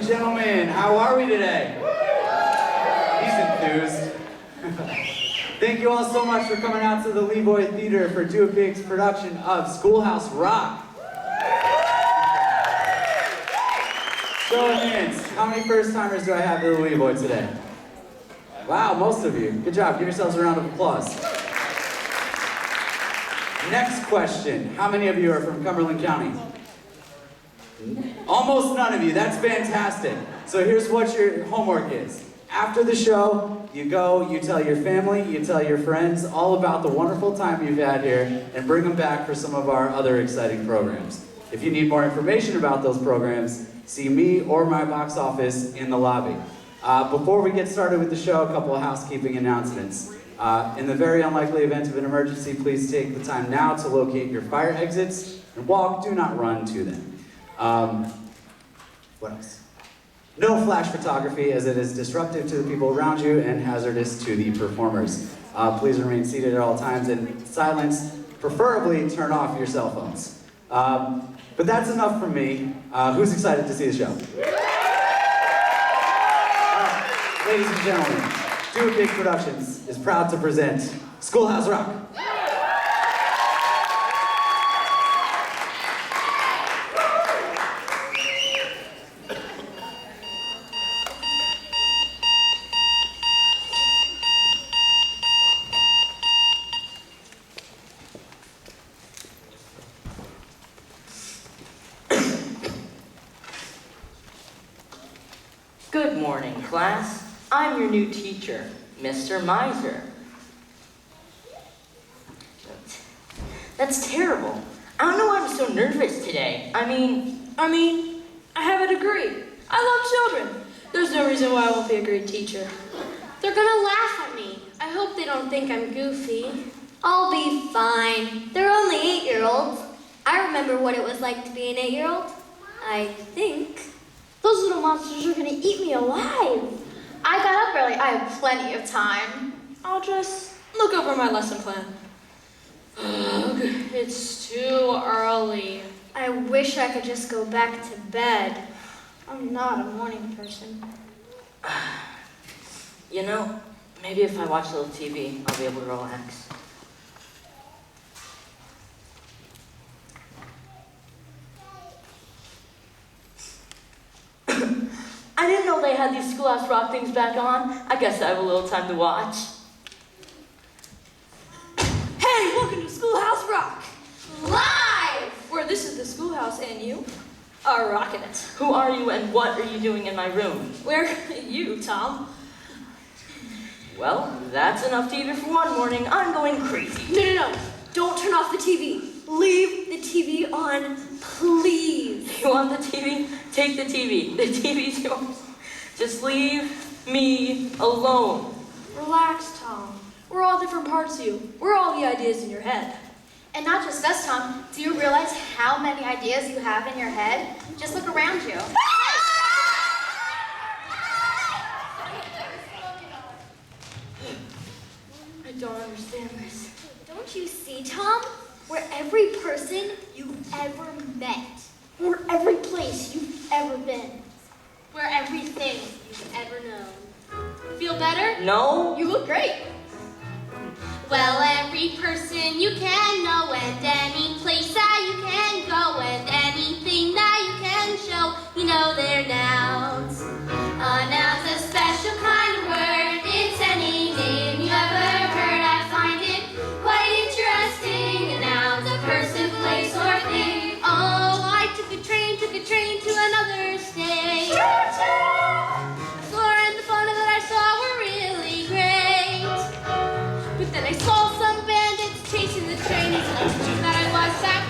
and gentlemen, how are we today? He's enthused. Thank you all so much for coming out to the Levoy Theater for DoItBig's production of Schoolhouse Rock. Show of hands, how many first-timers do I have to the Levoy today? Wow, most of you. Good job, give yourselves a round of applause. Next question, how many of you are from Cumberland County? Almost none of you, that's fantastic. So here's what your homework is. After the show, you go, you tell your family, you tell your friends all about the wonderful time you've had here and bring them back for some of our other exciting programs. If you need more information about those programs, see me or my box office in the lobby. Before we get started with the show, a couple of housekeeping announcements. In the very unlikely event of an emergency, please take the time now to locate your fire exits and walk, do not run to them. What else? No flash photography, as it is disruptive to the people around you and hazardous to the performers. Please remain seated at all times and silence, preferably turn off your cell phones. But that's enough from me. Who's excited to see the show? Ladies and gentlemen, DoItBig Productions is proud to present Schoolhouse Rock. Good morning, class. I'm your new teacher, Mr. Miser. That's terrible. I don't know why I'm so nervous today. I mean, I have a degree. I love children. There's no reason why I won't be a great teacher. They're gonna laugh at me. I hope they don't think I'm goofy. I'll be fine. They're only 8-year-olds. I remember what it was like to be an 8-year-old. I think. Those little monsters are gonna eat me alive. I got up early. I have plenty of time. I'll just look over my lesson plan. Ugh, it's too early. I wish I could just go back to bed. I'm not a morning person. you know, maybe if I watch a little TV, I'll be able to relax. I didn't know they had these Schoolhouse Rock things back on. I guess I have a little time to watch. Hey, welcome to Schoolhouse Rock! Live! Where this is the schoolhouse and you are rocking it. Who are you and what are you doing in my room? Where are you, Tom? Well, that's enough TV for one morning. I'm going crazy. No. Don't turn off the TV. Leave the TV on, please. You want the TV? Take the TV. The TV's yours. Just leave me alone. Relax, Tom. We're all different parts of you. We're all the ideas in your head. And not just us, Tom. Do you realize how many ideas you have in your head? Just look around you. I don't understand this. Don't you see, Tom? We're every person you've ever met. We're every place you've ever been. We're everything you've ever known. Feel better? No. You look great. Well, every person you can know and any place that you can go and anything that you can show, you know they're nouns. A noun's a special kind of word. It's any name you ever heard. I find it quite interesting. A noun's a person, place, or thing. Oh, I took a train to another state. Flora and the fauna that I saw were really great. But then I saw some bandits chasing the train. It's like that I was back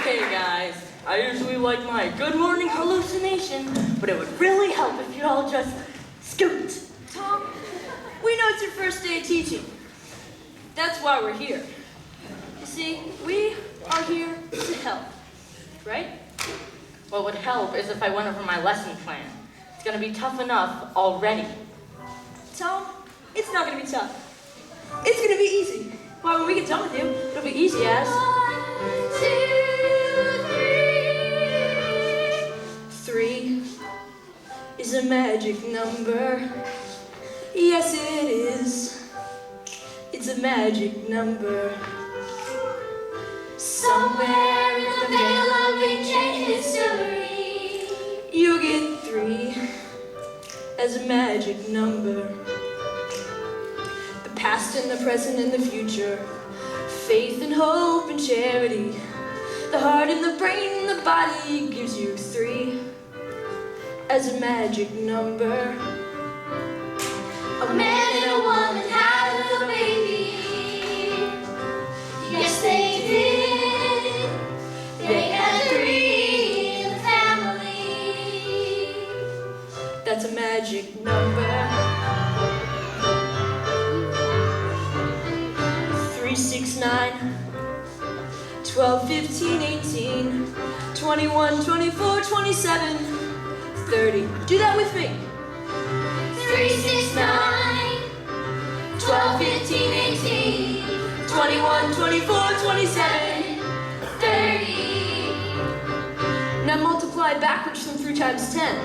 Okay, guys. I usually like my good morning hallucination, but it would really help if you all just scoot. Tom, we know it's your first day of teaching. That's why we're here. You see, we are here to help, right? What would help is if I went over my lesson plan. It's gonna be tough enough already. Tom, it's not gonna be tough. It's gonna be easy. Why, when we get done with you, it'll be easy as... 1, 2, 3. 3 is a magic number. Yes, it is. It's a magic number. Somewhere in the veil of ancient history, You get 3 as a magic number. The past and the present and the future, faith and hope and charity, the heart and the brain and the body gives you 3 as a magic number. a man and a woman had a little baby. Yes, they did. They had 3 in the family. That's a magic number. 3, 6, 9, 12, 15, 18, 21, 24, 27, 30. Do that with me. 3, 6, 9, 12, 15, 18, 21, 24, 27, 30. Now multiply backwards from 3 times 10.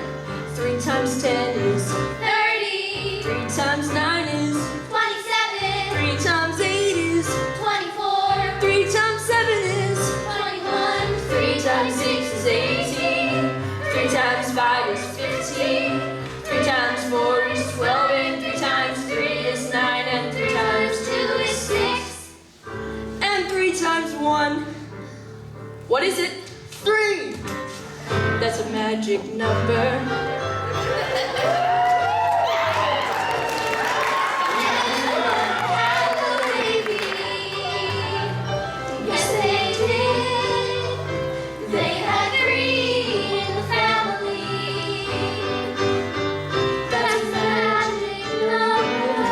3 times 10 is 30. 3 times 9 is 27. 3 times 8 is 24. 3 times 7 is 21. 3 times 6 is 18. 3 times 5 is 15. 3 times 4 is 12, and 3 times 3 is 9, and 3 times 2 is 6, and 3 times 1. What is it? 3. That's a magic number. Yes, they did. They had 3 in the family. That's a magic number.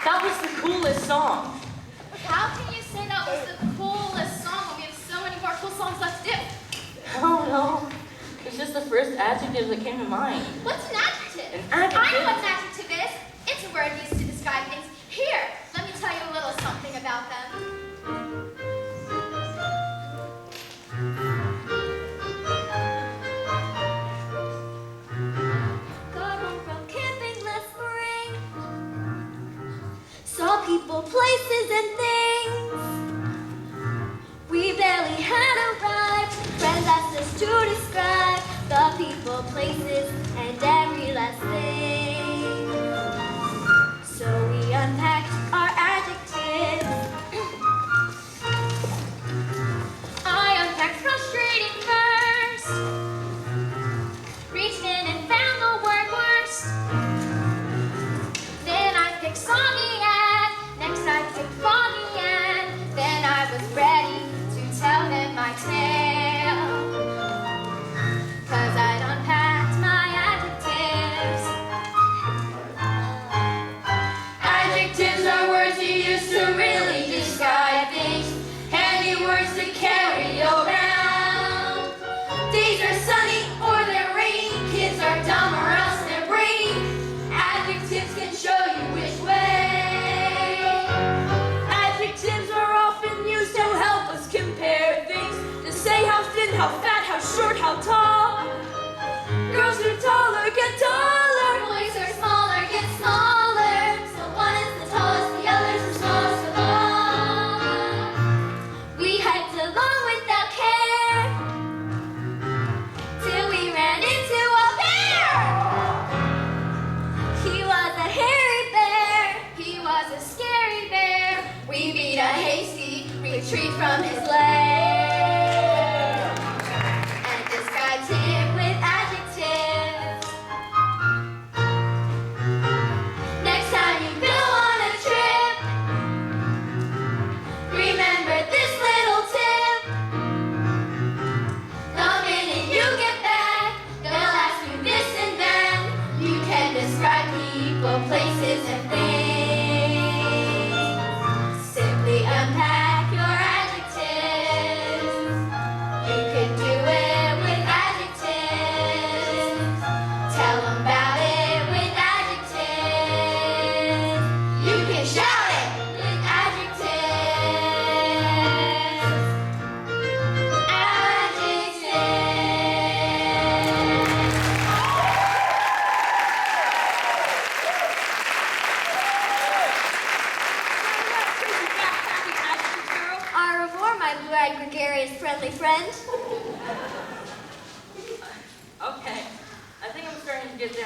That was the coolest song. How can you say that was the coolest song when we have so many more cool songs left to do? Oh no. It's just the first adjective that came to mind. What's an adjective? An adjective? I know what an adjective is. It's a word used to describe things. Here, let me tell you a little something about them. Got home from camping last spring. Saw people, places, and things we barely had arrived. Friends asked us to describe the people, places, and every last thing. So we unpacked our adjectives. I unpacked frustrating first. Reached in and found the word worst. Then I picked soggy and next I picked foggy and then I was ready to tell them my tale. 'Cause I'd unpacked my adjectives. Adjectives are words you use to really describe things. Handy words to carry around. Days are sunny or they're rainy. Kids are dumb or else they're brainy. Adjectives can show you which way. Adjectives are often used to help us compare things, to say how thin, how fat, how short, how tall. Girls who are taller get taller. Boys are smaller, get smaller. So one is the tallest, the other's the smallest of all. We hiked along without care till we ran into a bear. He was a hairy bear. He was a scary bear. We beat a hasty retreat from his lair and described him with adjectives.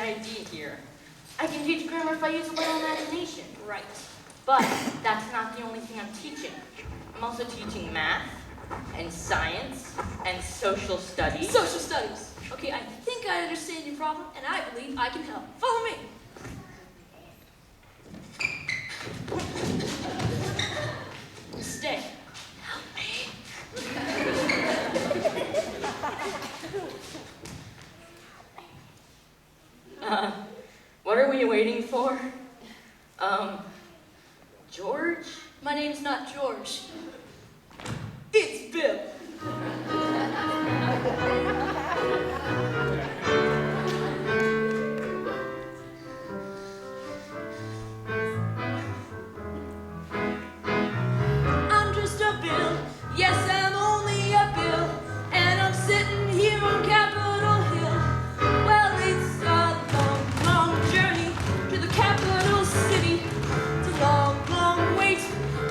idea here. I can teach grammar if I use a little imagination. Right. But that's not the only thing I'm teaching. I'm also teaching math and science and social studies. Social studies. Okay, I think I understand your problem, and I believe I can help. Follow me. Stay. Help me. What are we waiting for? George? My name's not George. It's Bill. I'm just a Bill. Yes, I'm only a Bill. And I'm sitting here on Capitol Hill. Well, it's a long, long journey to the capital city. It's a long, long wait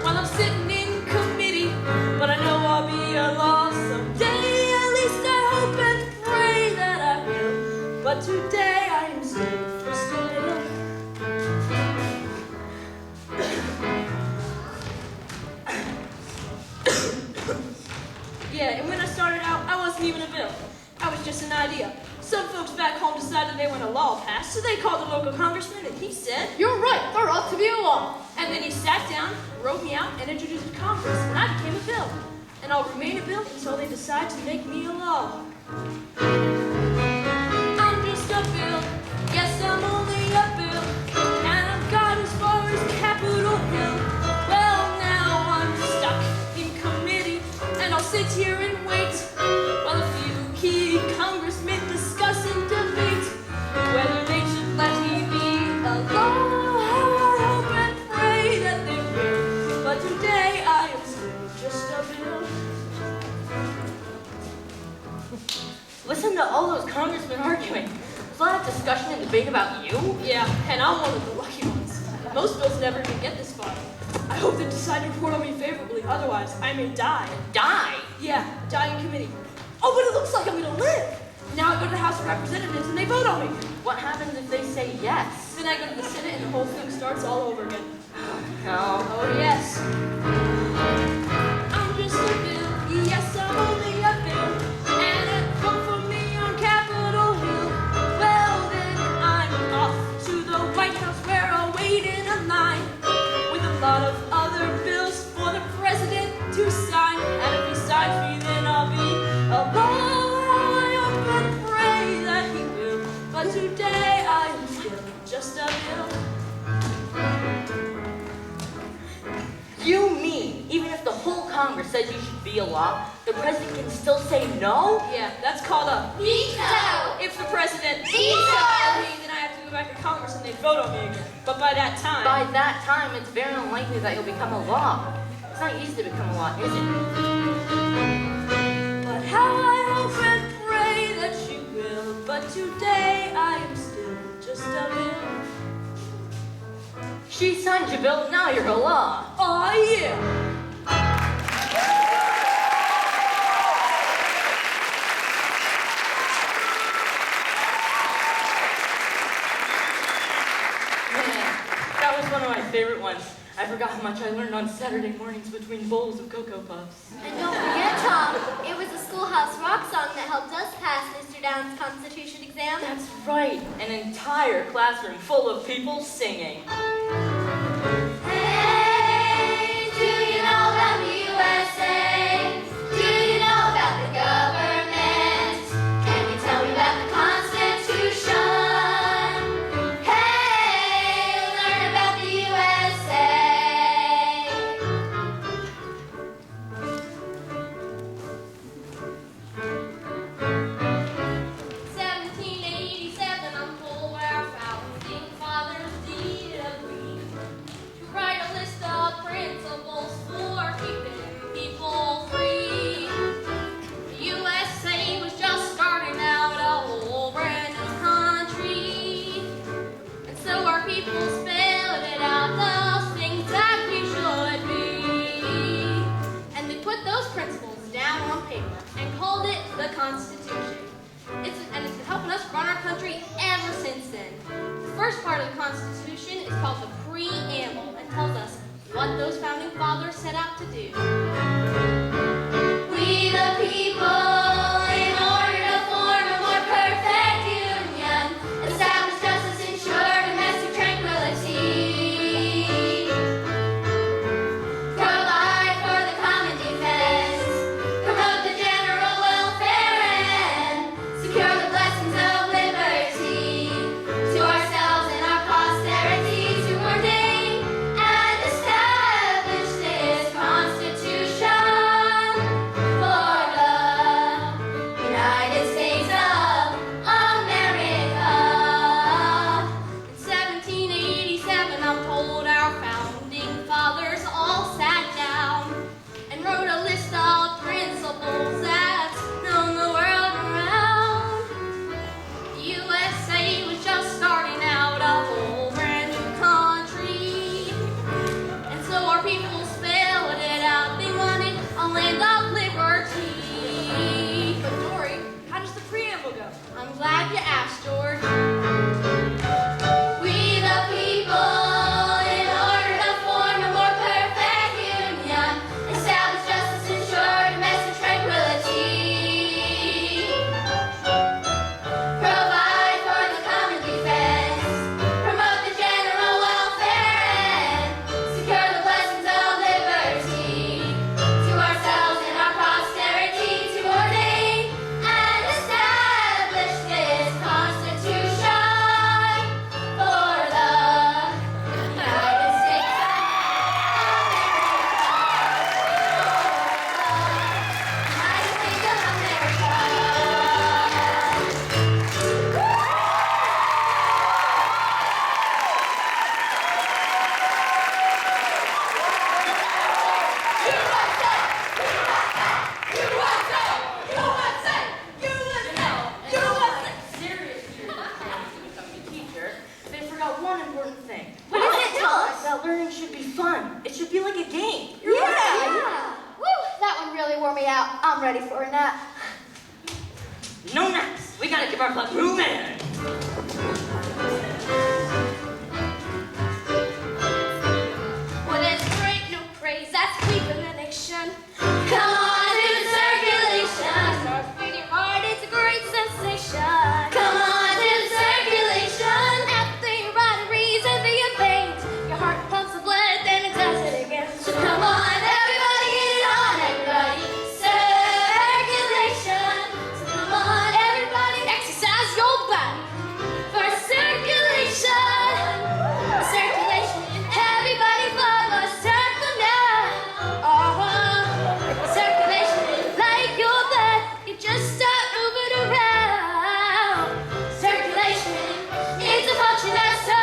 while I'm sitting in committee. But I know I'll be a law someday. At least I hope and pray that I will. But today I am still just a Bill. Yeah, and when I started out, I wasn't even a bill. I was just an idea. Some folks back home decided they want a law passed, so they called the local congressman, and he said, "You're right, there ought to be a law." And then he sat down, wrote me out, and introduced it to Congress, and I became a bill. And I'll remain a bill until they decide to make me a law. I'm just a bill. Yes, I'm only a bill. And I've got as far as Capitol Hill. Well, now I'm stuck in committee, and I'll sit here and wait while a few key congressmen discuss and debate whether they should let me be a law. I hope and pray that they will. But today I am still just a bill. Listen to all those congressmen arguing. There's a lot of discussion and debate about you. Yeah, and I'm one of the lucky ones. Most bills never even get this far. I hope they decide to report on me favorably, otherwise I may die. Die. Yeah, die in committee. Oh, but it looks like I'm gonna live. Now I go to the House of Representatives and they vote on me. What happens if they say yes? Then I go to the Senate and the whole thing starts all over again. No. Oh, yes. I'm just a bill. Yes, I'm only a bill. And a vote for me on Capitol Hill. Well, then I'm off to the White House where I'll wait in a line with a lot of other bills for the president to sign. And if he signs me, then I'll be a law. I hope and pray that he will. But today I am still just a bill. You mean, even if the whole Congress says you should be a law, the president can still say no? Yeah, that's called a Veto! if the president Veto! then I have to go back to Congress and they vote on me again. But by that time, By that time, it's very unlikely that you'll become a law. It's not easy to become a law, is it? but how I hope and pray that she will. But today I am still just a bill. She signed your bill, now you're a law. Oh yeah. Man, that was one of my favorite ones. I forgot how much I learned on Saturday mornings between bowls of Cocoa Puffs. And don't forget, Tom, it was a Schoolhouse rock song that helped us pass Mr. Downs' Constitution exam. That's right, an entire classroom full of people singing. Hey, do you know about the USA? Do you know about the government? Can you tell me about the Constitution? Hey, learn about the USA. 1787, I'm full where our founding fathers did agree. ready for a nap. No naps. We gotta keep our club moving. Well, there's great, no praise, that's keeping the nation. Come on, do the circulation. Starts beating hard, it's a great sensation. Come on, do the circulation. After your arteries and through your veins, your heart pumps the blood, then it does it again. So come on, everybody, get it on, everybody. Circulation. So come on, everybody, Exercise your body. for circulation. Circulation. Everybody blood must circle now. Circulation is like your blood. You just start moving around. Circulation is a function that's so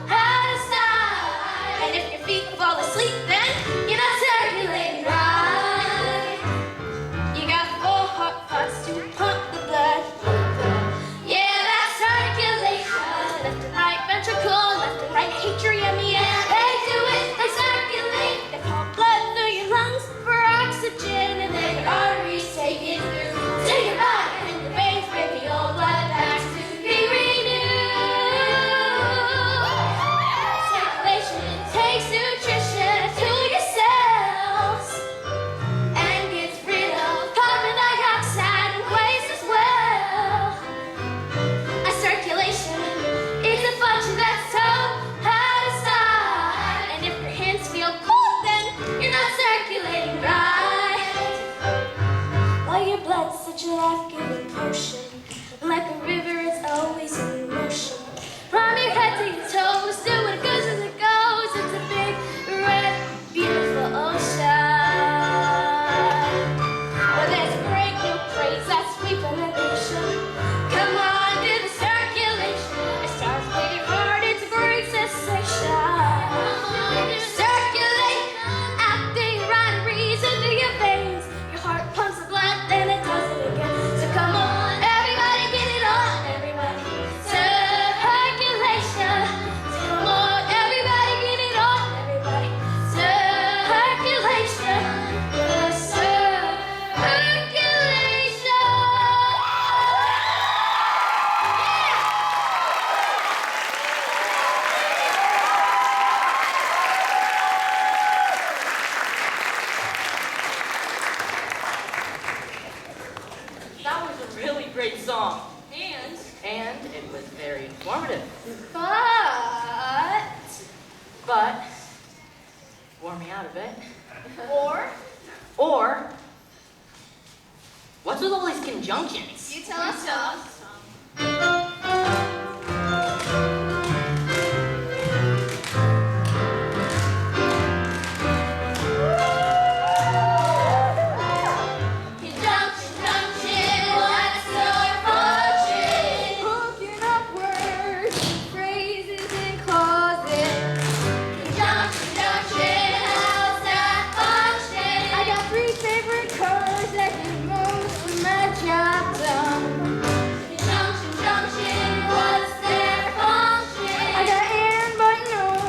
hard to stop. And if your feet fall asleep, then You're not circulating right. you got 4 heart parts to pump the blood. Yeah, that's circulation. Left and right ventricle, left and right atrium, yeah. They do it, they circulate. They pump blood through your lungs for oxygen, and then Your arteries take it through to your body, and your veins bring the old blood back to be renewed. Circulation takes nutrition to your cells and gets rid of carbon dioxide and waste as well. A circulation is a function that's so hard to stop. and if your hands feel cold, then You're not circulating right. well, your blood's such a life-giving potion. Like a river, it's always in motion. From your head to your toes, do what it goes as it goes. It's a big, red, beautiful ocean. Well, there's great new praise that's sweeping the nation. Come on, do the circulation. It starts bleeding hard, it's a great sensation. Circulate. After your arteries and through your veins, your heart pumps the blood, then it does it again. So come on, Everybody get it on, everybody. Circulation. So come on, everybody get it on, everybody. Circulation. That was a really great song. And it was very informative. But wore me out a bit. Or what's with all these conjunctions? You tell us, Tom. Conjunction, what's your function? Hooking up words, phrases, and clauses. Conjunction, how's that function? I got 3 favorite colors that get most of my job done. Conjunction, what's their function? I got and, but, nor.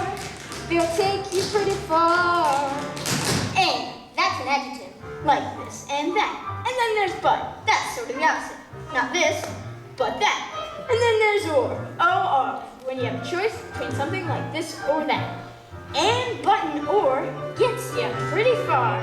They'll take you pretty far. And, that's an adjective. Like this and that. And then there's but. That's sort of the opposite. Not this, but that. And then there's or. O-R. When you have a choice between something like this or that. And, but, and or gets you pretty far.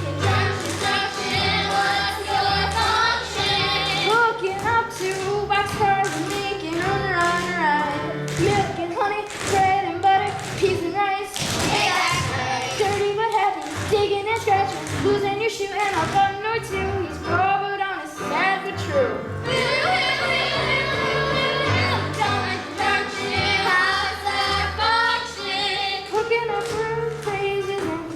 Conjunction, what's your function? Hooking up 2 boxcars and making them run right. Milk and honey, bread and butter, peas and rice. Hey, that's right. Dirty but happy, digging and scratching, losing your shoe and a button or 2. He's probably honest, sad but true. Conjunction, how's that function? Hooking up word phrases and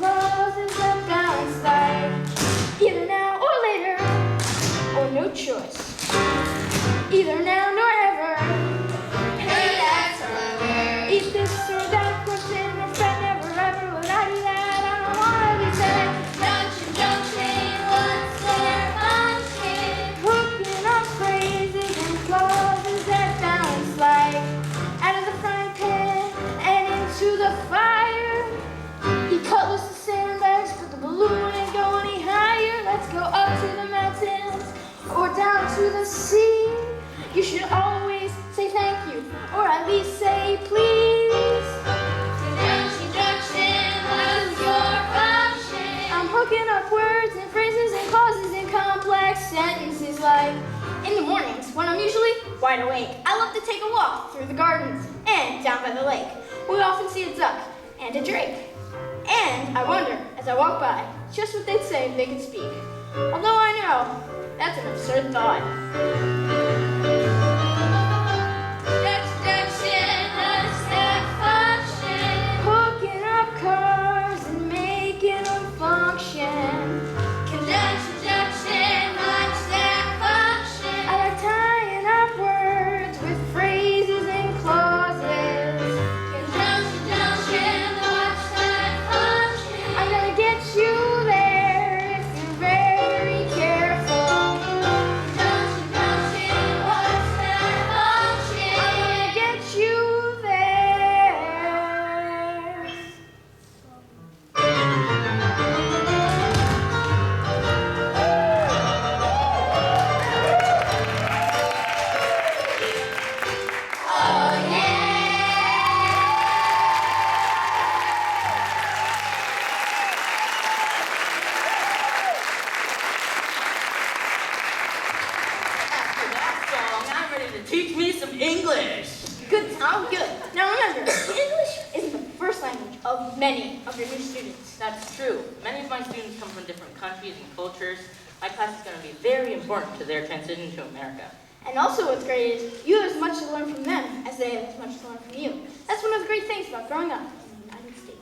see. You should always say thank you, or at least say please. Introduction, what's your function? I'm hooking up words and phrases and clauses in complex sentences like, in the mornings, when I'm usually wide awake, I love to take a walk through the gardens and down by the lake. We often see a duck and a drake. And I wonder, as I walk by, just what they'd say if they could speak. Although I know, that's an absurd thought. Introduction, what's that function? Hooking up cars and making them function. Introduction, what's that function? I like tying up words with phrases and clauses. Introduction, what's that function? I'm gonna get you there if you're very careful. Introduction, what's that function? I'm gonna get you there. Oh yeah! After that song, I'm ready to teach me some English. Good, Tom, good. Now remember, English isn't the first language of many of your new students. That's true. Many of my students come from different countries and cultures. My class is going to be very important to their transition to America. And also what's great is you have as much to learn from them as they have as much to learn from you. That's one of the great things about growing up in the United States.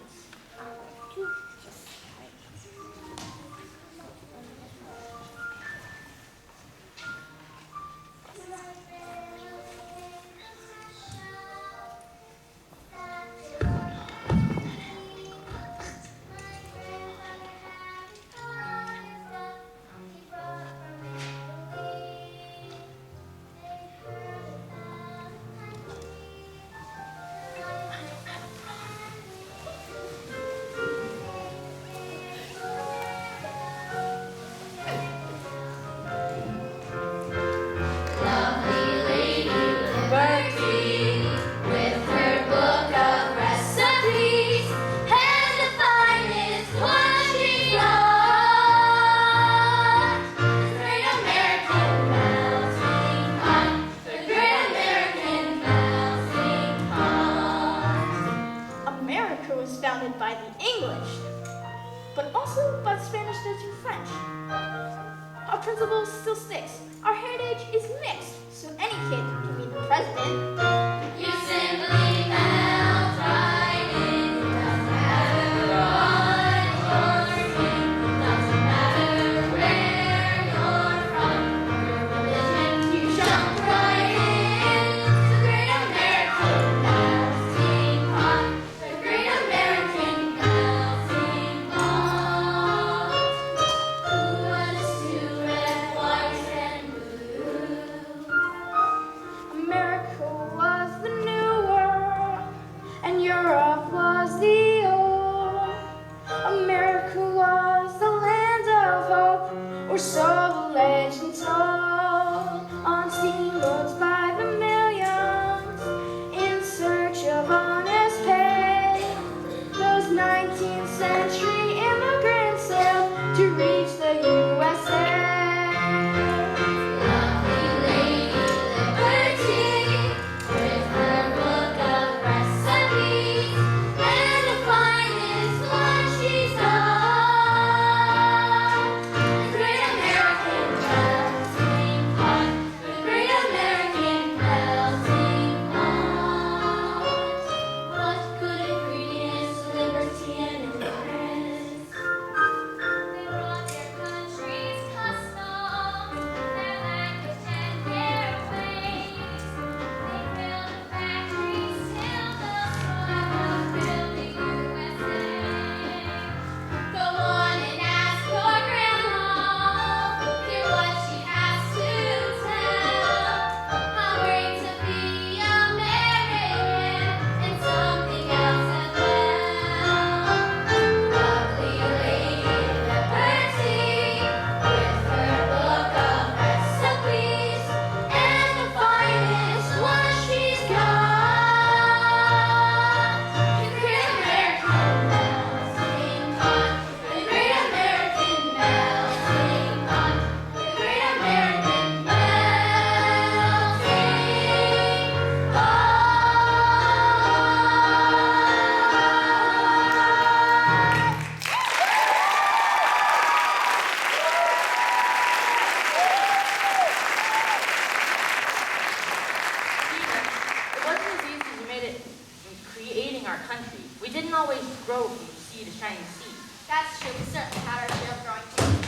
always grow from sea to shining sea. That's true. We certainly had our share of growing pains.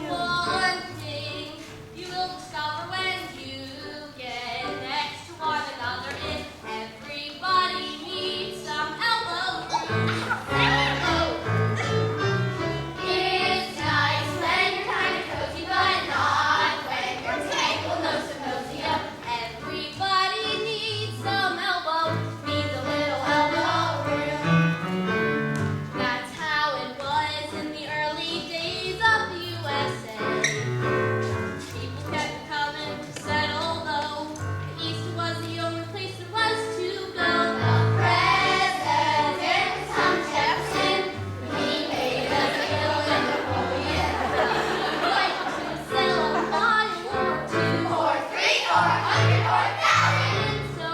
One thing you will discover when you get next to one another is everybody needs some elbow room. It's nice when you're kind of cozy, but not when you're tangled nose to nosy up. Everybody needs some elbow, needs a little elbow room. That's how it was in the early days of the USA. People kept coming to settle, though the East was the only place there was to go. The president was Tom Jefferson. He made us ill in Napoleon. Like to sell a model or two, or three, or 100, or 1,000. So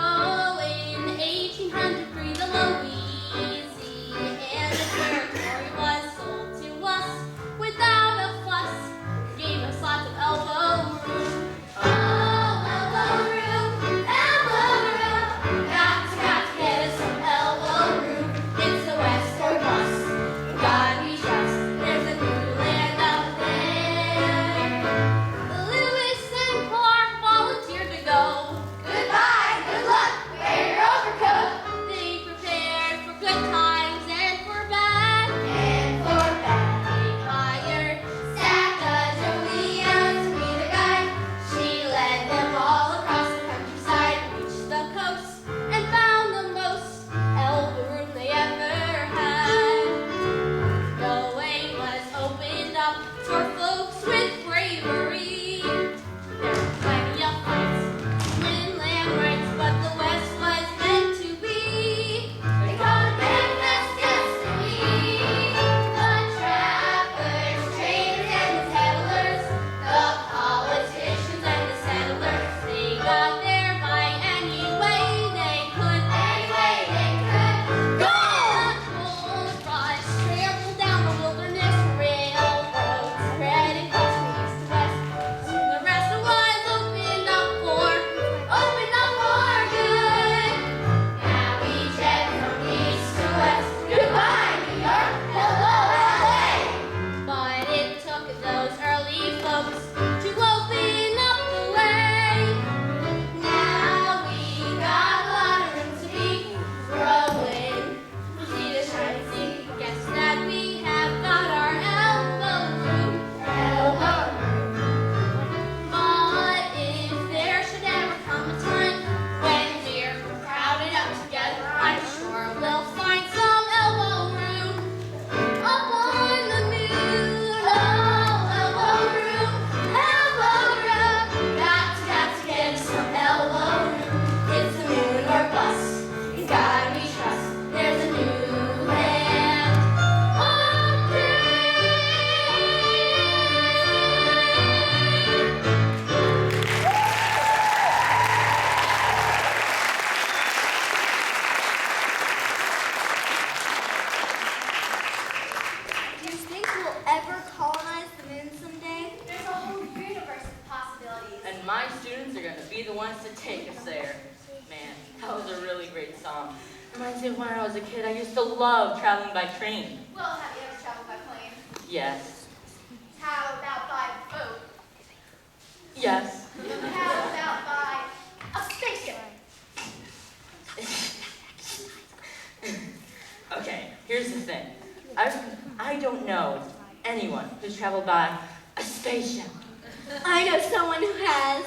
in 1803, the Louisiana territory was sold to us without a fuss. Gave us lots of elbow room. Oh, elbow room, elbow room. Got to get us some elbow room. It's the West or bust. God we trust. There's a new land up there. Lewis and Clark volunteered to go. Goodbye, good luck, wear your overcoat. They prepared for good times and for bad. They hired Sacagawea to be the guide. She led them all across the countryside, reached the coast, and found the most elbow room they ever had. The way was opened up for folks with bravery. There were plenty of fights, land rights, but the West was meant to be. They called it manifest destiny. The trappers, traders, and the settlers, the politicians and the settlers, they got there by any way they could. Go! Gold rush trampled down the wilderness, railroads spreading across from east to west. Soon the rest was opened up for good. Now we jet from east to west. Goodbye, New York. Hello, LA. But it took those early folks to open up the way. Now we got a lot of room to be growing. See the shining sea. Guess that we have got our elbow room. But if there should ever come a time when we're crowded up together, I'm sure we'll find some elbow room up on the moon. Oh, elbow room, got to get us some elbow room. It's the moon or bust. In God we trust. There's a new land up there. Do you think we'll ever colonize the moon someday? There's a whole universe of possibilities. And my students are going to be the ones to take us there. Man, that was a really great song. Reminds me of when I was a kid. I used to love traveling by train. Well, have you ever traveled by plane? Yes. How about by boat? Yes. How about by a spaceship? Okay, here's the thing. I don't know anyone who's traveled by a spaceship. I know someone who has.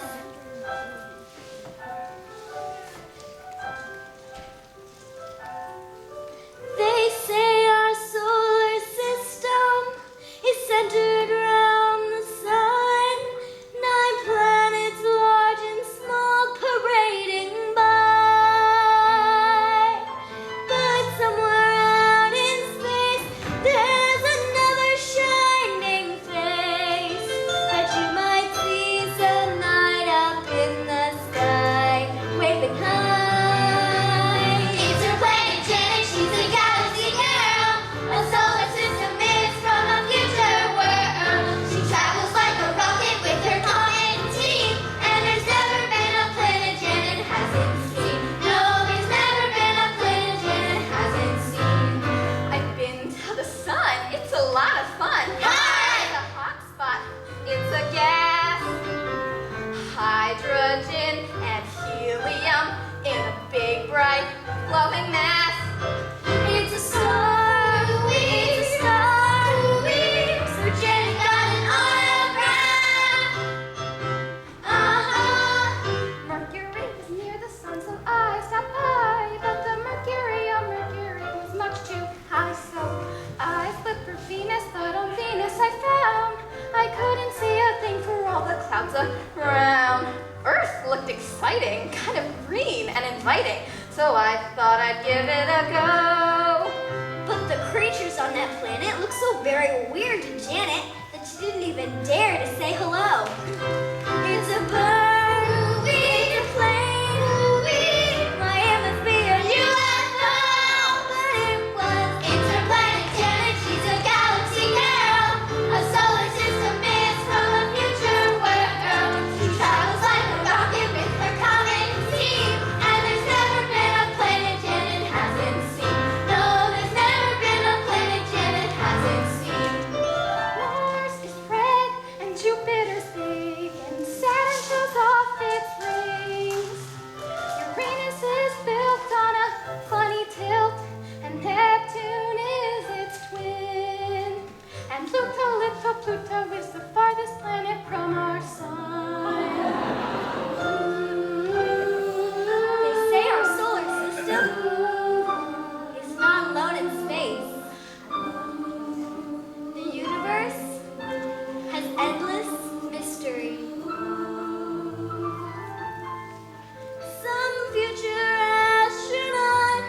They say our solar system is centered around the sun. 9 planets, large and small, parading by. But somewhere out in space, there's another shining face that you might see some night up in the clouds around. Earth looked exciting, kind of green and inviting, so I thought I'd give it a go. But the creatures on that planet look so very weird to Janet that she didn't even dare to say hello. It's a bird, it's a plane, my it must be a UFO, but it was Interplanet Janet, she's a galaxy girl. A solar system is from a future where she travels like a rocket with her comet team. And there's never been a planet Janet hasn't seen. No, there's never been a planet Janet hasn't seen. Mars is red and Jupiter's big, and Saturn shows off its rings. Uranus is built on a funny tilt, and Neptune is its twin. And Pluto is the farthest planet from our sun. They say our solar system is not alone in space. The universe has endless mystery. Some future astronaut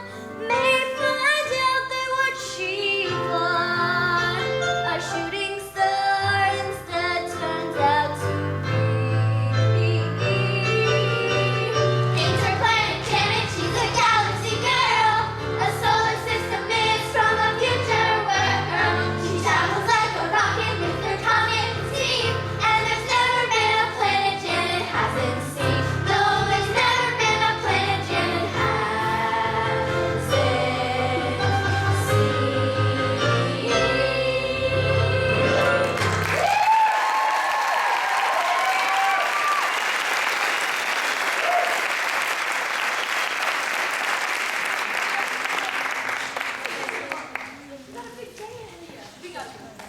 may find out that what she thought a shooting star instead turns out to be. Interplanet Janet, she's a galaxy girl. A solar system is from a future where she travels like a rocket with her comet team. And there's never been a planet Janet hasn't seen. No, there's never been a planet Janet hasn't seen.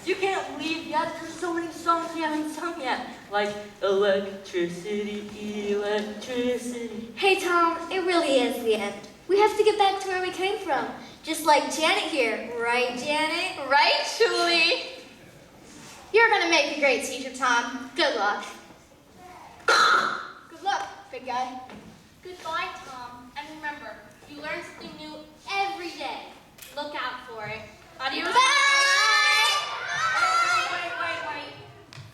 You can't leave yet. There's so many songs we haven't sung yet. Like electricity, electricity. Hey Tom, it really is the end. We have to get back to where we came from. Just like Janet here, right Janet? Right, Shulie? You're gonna make a great teacher, Tom. Good luck. Good luck, big guy. Goodbye, Tom. And remember, you learn something new every day. Look out for it. Adios. Wait.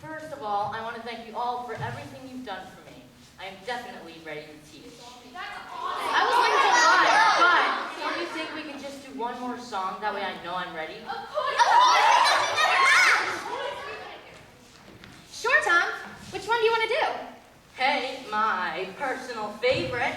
First of all, I want to thank you all for everything you've done for me. I am definitely ready to teach. I was looking for one, but don't you think we could just do one more song? That way I know I'm ready. Sure, Tom. Which one do you want to do? Hey, my personal favorite.